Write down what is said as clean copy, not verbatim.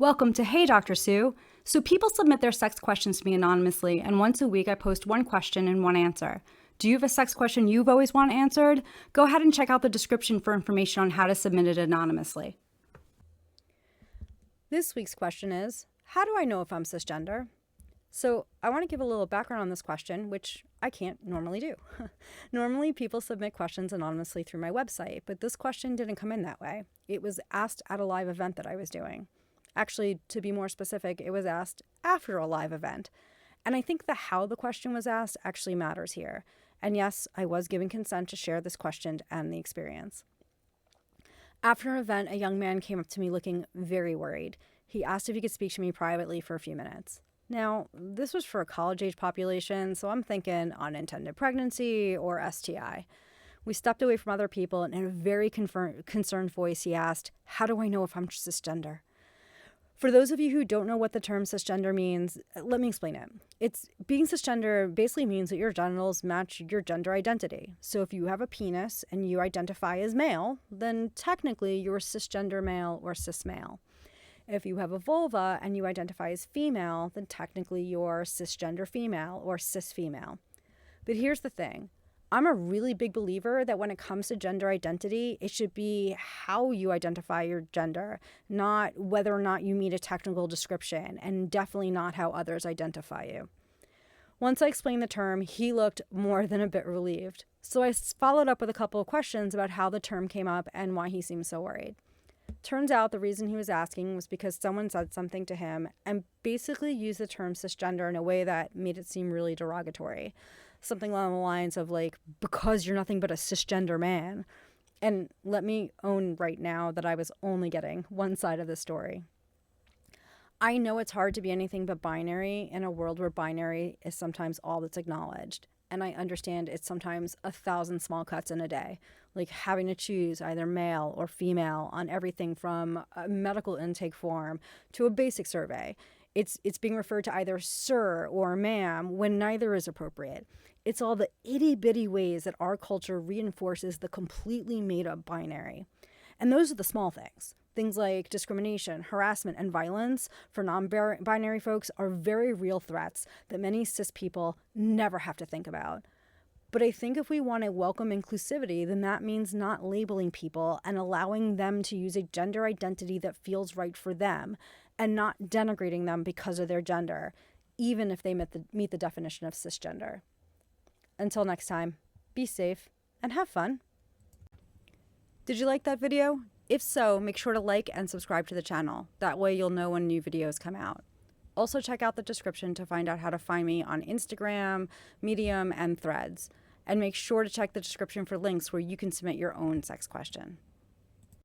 Welcome to Hey Dr. Sue. So people submit their sex questions to me anonymously, and once a week I post one question and one answer. Do you have a sex question you've always wanted answered? Go ahead and check out the description for information on how to submit it anonymously. This week's question is, how do I know if I'm cisgender? So I want to give a little background on this question, which I can't normally do. Normally people submit questions anonymously through my website, but this question didn't come in that way. It was asked at a live event that I was doing. Actually, to be more specific, it was asked after a live event. And I think the how the question was asked actually matters here. And yes, I was given consent to share this question and the experience. After an event, a young man came up to me looking very worried. He asked if he could speak to me privately for a few minutes. Now, this was for a college-age population, so I'm thinking unintended pregnancy or STI. We stepped away from other people, and in a very concerned voice, he asked, "How do I know if I'm cisgender?" For those of you who don't know what the term cisgender means, let me explain it. Being cisgender basically means that your genitals match your gender identity. So if you have a penis and you identify as male, then technically you're cisgender male or cis male. If you have a vulva and you identify as female, then technically you're cisgender female or cis female. But here's the thing. I'm a really big believer that when it comes to gender identity, it should be how you identify your gender, not whether or not you meet a technical description, and definitely not how others identify you. Once I explained the term, he looked more than a bit relieved. So I followed up with a couple of questions about how the term came up and why he seemed so worried. Turns out the reason he was asking was because someone said something to him and basically used the term cisgender in a way that made it seem really derogatory. Something along the lines of like, because you're nothing but a cisgender man. And let me own right now that I was only getting one side of the story. I know it's hard to be anything but binary in a world where binary is sometimes all that's acknowledged. And I understand it's sometimes 1,000 small cuts in a day, like having to choose either male or female on everything from a medical intake form to a basic survey. It's being referred to either sir or ma'am when neither is appropriate. It's all the itty-bitty ways that our culture reinforces the completely made-up binary. And those are the small things. Things like discrimination, harassment, and violence for non-binary folks are very real threats that many cis people never have to think about. But I think if we want to welcome inclusivity, then that means not labeling people and allowing them to use a gender identity that feels right for them and not denigrating them because of their gender, even if they meet the definition of cisgender. Until next time, be safe and have fun. Did you like that video? If so, make sure to like and subscribe to the channel. That way you'll know when new videos come out. Also check out the description to find out how to find me on Instagram, Medium, and Threads. And make sure to check the description for links where you can submit your own sex question.